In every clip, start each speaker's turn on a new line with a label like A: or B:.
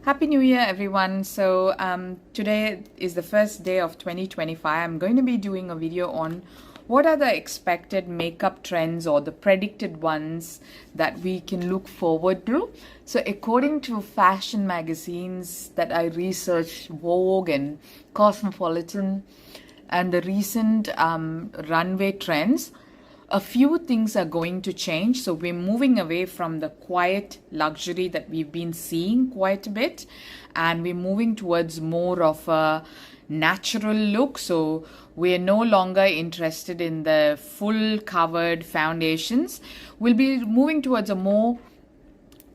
A: Happy New Year, everyone. So today is the first day of 2025. I'm going to be doing a video on what are the expected makeup trends or the predicted ones that we can look forward to. So according to fashion magazines that I researched, Vogue and Cosmopolitan, and the recent runway trends, a few things are going to change. So we're moving away from the quiet luxury that we've been seeing quite a bit, and we're moving towards more of a natural look. So we're no longer interested in the full covered foundations. We'll be moving towards a more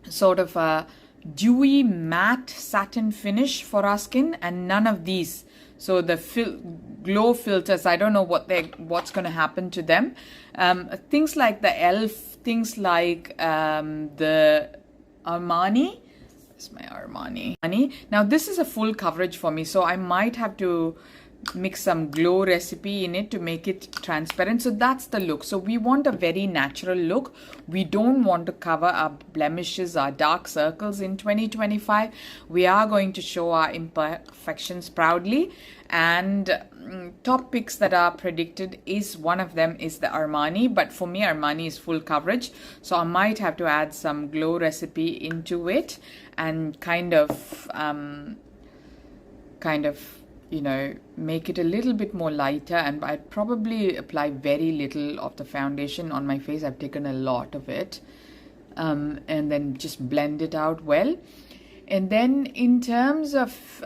A: sort of a dewy matte satin finish for our skin, and none of these. So the glow filters, I don't know what's going to happen to them. Things like the e.l.f., things like the Armani. This is my Armani. Now this is a full coverage for me, so I might have to mix some glow recipe in it to make it transparent. So that's the look. So we want a very natural look. We don't want to cover our blemishes, our dark circles in 2025. We are going to show our imperfections proudly, and top picks that are predicted is one of them is the Armani, but for me Armani is full coverage, so I might have to add some glow recipe into it and kind of you know, make it a little bit more lighter. And I'd probably apply very little of the foundation on my face. I've taken a lot of it, and then just blend it out well. And then in terms of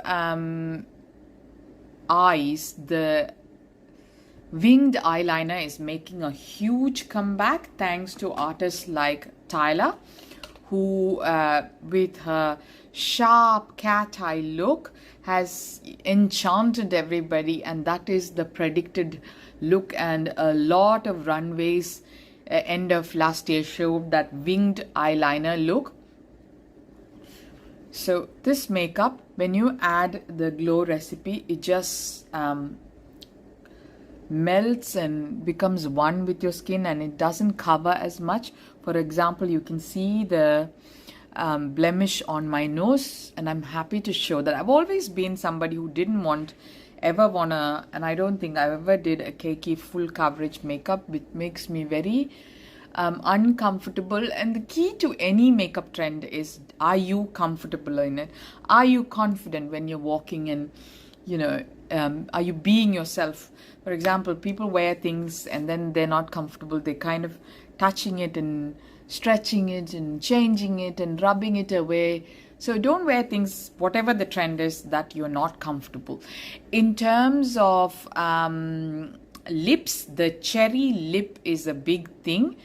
A: eyes, the winged eyeliner is making a huge comeback thanks to artists like Tyler, who with her sharp cat eye look has enchanted everybody, and that is the predicted look. And a lot of runways end of last year showed that winged eyeliner look. So this makeup, when you add the glow recipe, it just melts and becomes one with your skin, and it doesn't cover as much. For example, you can see the blemish on my nose, and I'm happy to show that. I've always been somebody who didn't ever wanna, and I don't think I ever did a cakey full coverage makeup, which makes me very uncomfortable. And the key to any makeup trend is, are you comfortable in it? Are you confident when you're walking in? You know, are you being yourself? For example, people wear things and then they're not comfortable. They're kind of touching it and stretching it and changing it and rubbing it away. So don't wear things, whatever the trend is, that you're not comfortable. In terms of lips, the cherry lip is a big thing.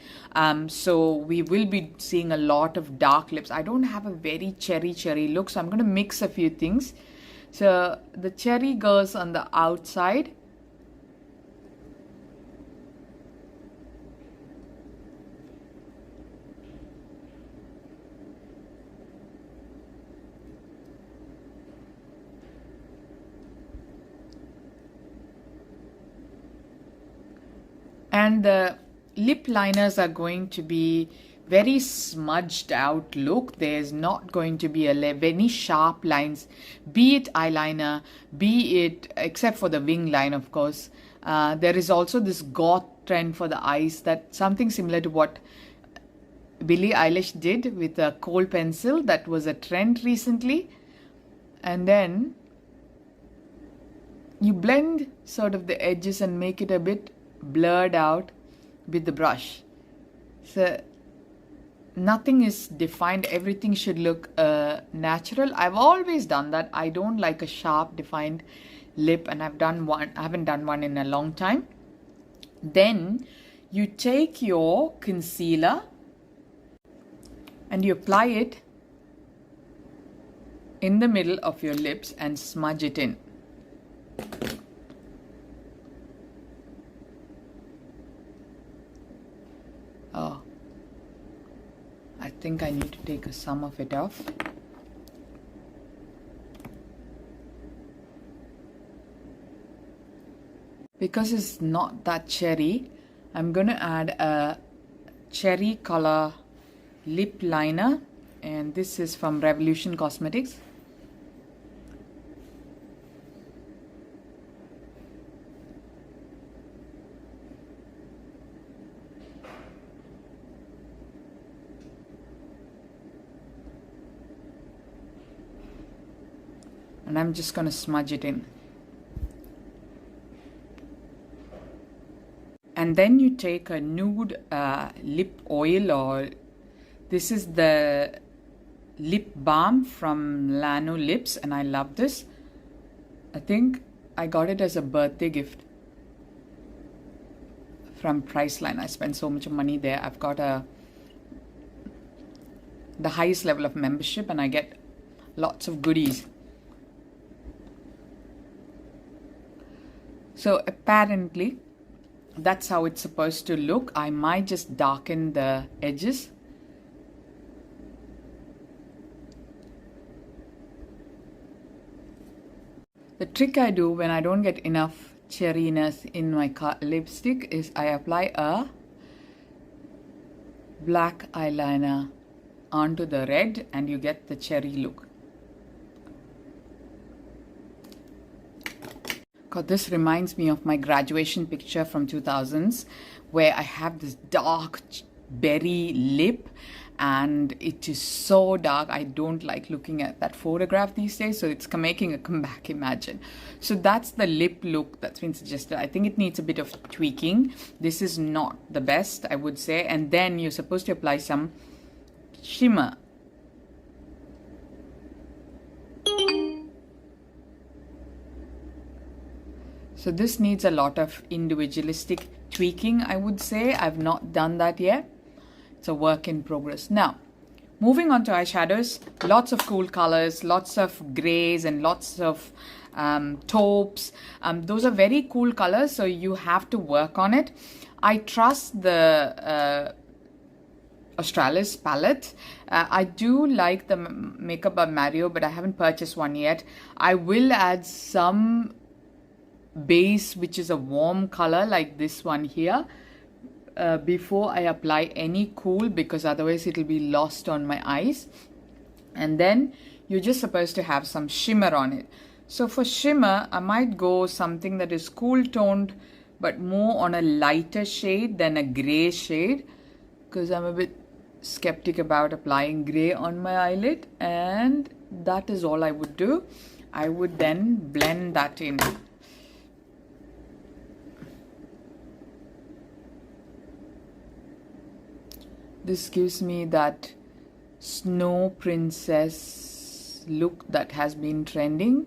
A: So we will be seeing a lot of dark lips. I don't have a very cherry look, so I'm going to mix a few things. So the cherry goes on the outside. And the lip liners are going to be very smudged out look. There's not going to be any sharp lines, be it eyeliner, be it, except for the wing line, of course. There is also this goth trend for the eyes, that something similar to what Billie Eilish did with a kohl pencil. That was a trend recently. And then you blend sort of the edges and make it a bit blurred out with the brush. So nothing is defined, everything should look natural. I've always done that. I don't like a sharp defined lip, and I haven't done one in a long time. Then you take your concealer and you apply it in the middle of your lips and smudge it in. Oh, I think I need to take some of it off. Because it's not that cherry, I'm going to add a cherry color lip liner, and this is from Revolution Cosmetics. and I'm just going to smudge it in. And then you take a nude lip oil, or this is the lip balm from Lano Lips, and I love this. I think I got it as a birthday gift from Priceline. I spent so much money there. I've got the highest level of membership, and I get lots of goodies. So apparently that's how it's supposed to look. I might just darken the edges. The trick I do when I don't get enough cherryness in my lipstick is I apply a black eyeliner onto the red, and you get the cherry look. God, this reminds me of my graduation picture from 2000s, where I have this dark berry lip, and it is so dark. I don't like looking at that photograph these days, so it's making a comeback, imagine. So that's the lip look that's been suggested. I think it needs a bit of tweaking. This is not the best, I would say. And then you're supposed to apply some shimmer. So this needs a lot of individualistic tweaking, I would say. I've not done that yet. It's a work in progress. Now, moving on to eyeshadows, lots of cool colors, lots of grays and lots of taupes. Those are very cool colors, so you have to work on it. I trust the Australis palette. I do like the Makeup by Mario, but I haven't purchased one yet. I will add some base, which is a warm color like this one here, before I apply any cool, because otherwise it will be lost on my eyes. And then you're just supposed to have some shimmer on it. So for shimmer, I might go something that is cool toned but more on a lighter shade than a gray shade, because I'm a bit skeptic about applying gray on my eyelid. And that is all I would do. I would then blend that in. This gives me that snow princess look that has been trending,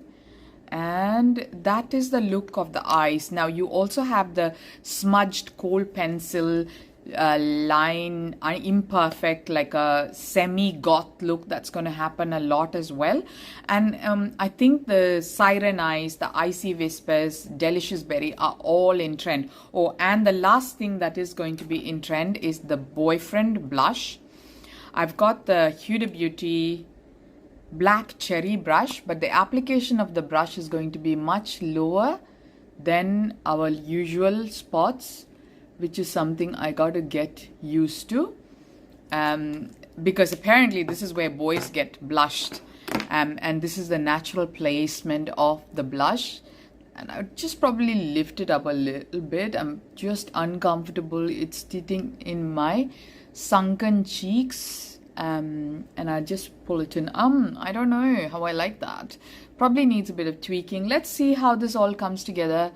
A: and that is the look of the eyes. Now you also have the smudged kohl pencil line, imperfect, like a semi-goth look that's going to happen a lot as well. And I think the Siren Eyes, the Icy Whispers, Delicious Berry are all in trend. Oh, and the last thing that is going to be in trend is the Boyfriend blush. I've got the Huda Beauty black cherry brush, but the application of the brush is going to be much lower than our usual spots, which is something I got to get used to, because apparently this is where boys get blushed, and this is the natural placement of the blush. And I would just probably lift it up a little bit. I'm just uncomfortable. It's sitting in my sunken cheeks, and I just pull it in. I don't know how I like that. Probably needs a bit of tweaking. Let's see how this all comes together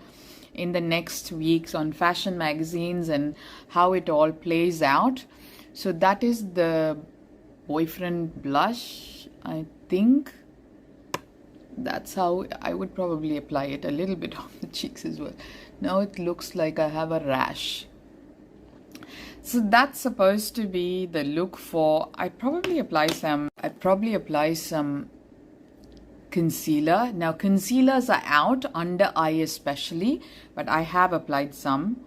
A: in the next weeks on fashion magazines and how it all plays out. So that is the Boyfriend blush. I think that's how I would probably apply it, a little bit on the cheeks as well. Now it looks like I have a rash. So that's supposed to be the look for, I'd probably apply some concealer. Now concealers are out, under eye especially, but I have applied some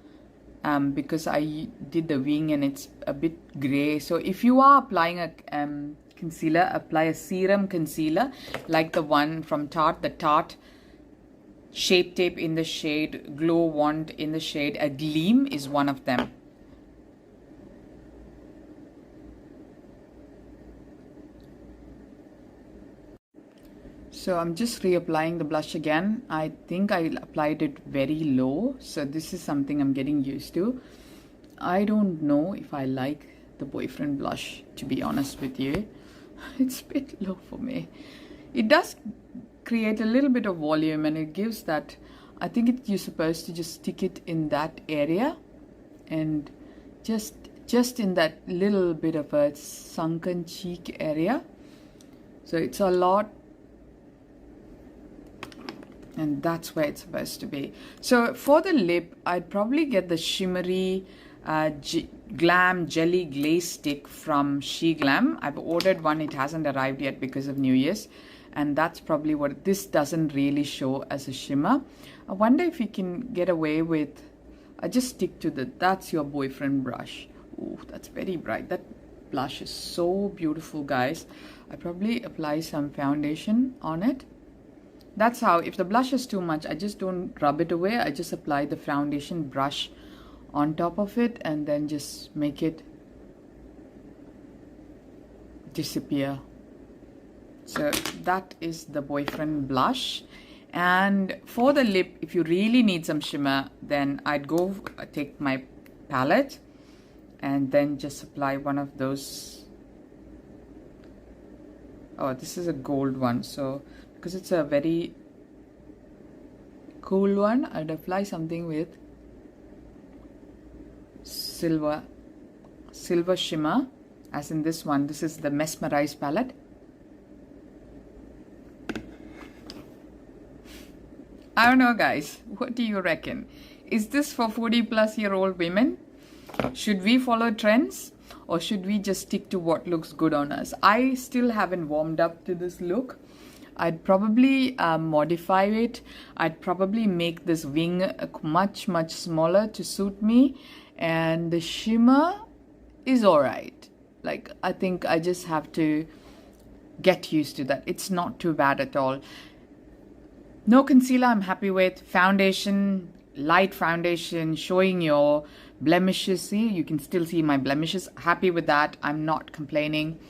A: because I did the wing and it's a bit gray. So if you are applying a concealer, apply a serum concealer like the one from Tarte, the Tarte Shape Tape in the shade Glow Wand in the shade Agleam is one of them. So I'm just reapplying the blush again. I think I applied it very low, so this is something I'm getting used to. I don't know if I like the Boyfriend blush, to be honest with you. It's a bit low for me. It does create a little bit of volume, and it gives that, I think you're supposed to just stick it in that area and just in that little bit of a sunken cheek area. So it's a lot, and that's where it's supposed to be. So for the lip, I'd probably get the shimmery Glam Jelly Glaze Stick from Agleam. I've ordered one. It hasn't arrived yet because of New Year's. And that's probably what this doesn't really show as a shimmer. I wonder if you can get away with, I just stick to that's your boyfriend brush. Oh, that's very bright. That blush is so beautiful, guys. I probably apply some foundation on it. That's how, if the blush is too much, I just don't rub it away. I just apply the foundation brush on top of it and then just make it disappear. So that is the boyfriend blush. And for the lip, if you really need some shimmer, then I'd go take my palette and then just apply one of those. Oh, this is a gold one, so because it's a very cool one, I'd apply something with silver shimmer, as in this one. This is the Mesmerised palette. I don't know, guys, what do you reckon? Is this for 40-plus-year-old women? Should we follow trends, or should we just stick to what looks good on us? I still haven't warmed up to this look. I'd probably modify it. I'd probably make this wing much smaller to suit me, and the shimmer is alright. Like, I think I just have to get used to that. It's not too bad at all. No concealer, I'm happy with. Foundation, light foundation, showing your blemishes. See, you can still see my blemishes. Happy with that. I'm not complaining.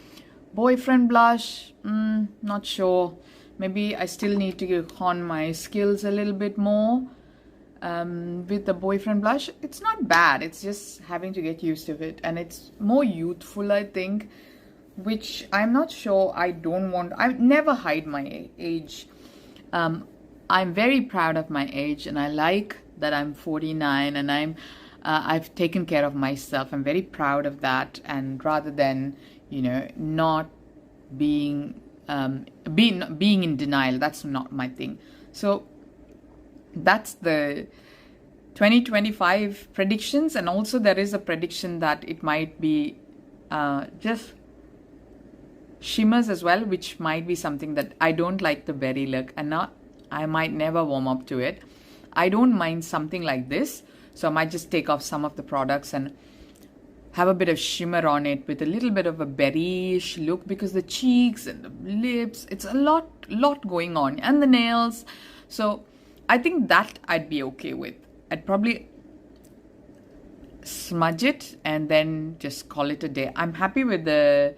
A: Boyfriend blush, not sure. Maybe I still need to hone my skills a little bit more with the boyfriend blush. It's not bad. It's just having to get used to it. And it's more youthful, I think, which I'm not sure I don't want. I never hide my age. I'm very proud of my age, and I like that I'm 49 and I've taken care of myself. I'm very proud of that, and rather than, you know, not being in denial, that's not my thing. So that's the 2025 predictions, and also there is a prediction that it might be just shimmers as well, which might be something that I don't like the berry look, and I might never warm up to it. I don't mind something like this, so I might just take off some of the products and have a bit of shimmer on it with a little bit of a berryish look, because the cheeks and the lips, it's a lot going on, and the nails. So I think that I'd be okay with. I'd probably smudge it and then just call it a day. I'm happy with the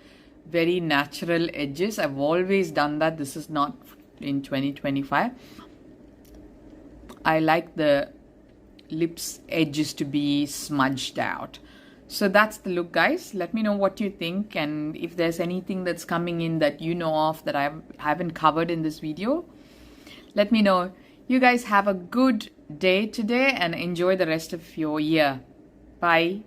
A: very natural edges. I've always done that. This is not in 2025. I like the lips edges to be smudged out. So that's the look, guys. Let me know what you think, and if there's anything that's coming in that you know of that I haven't covered in this video, let me know. You guys have a good day today and enjoy the rest of your year. Bye.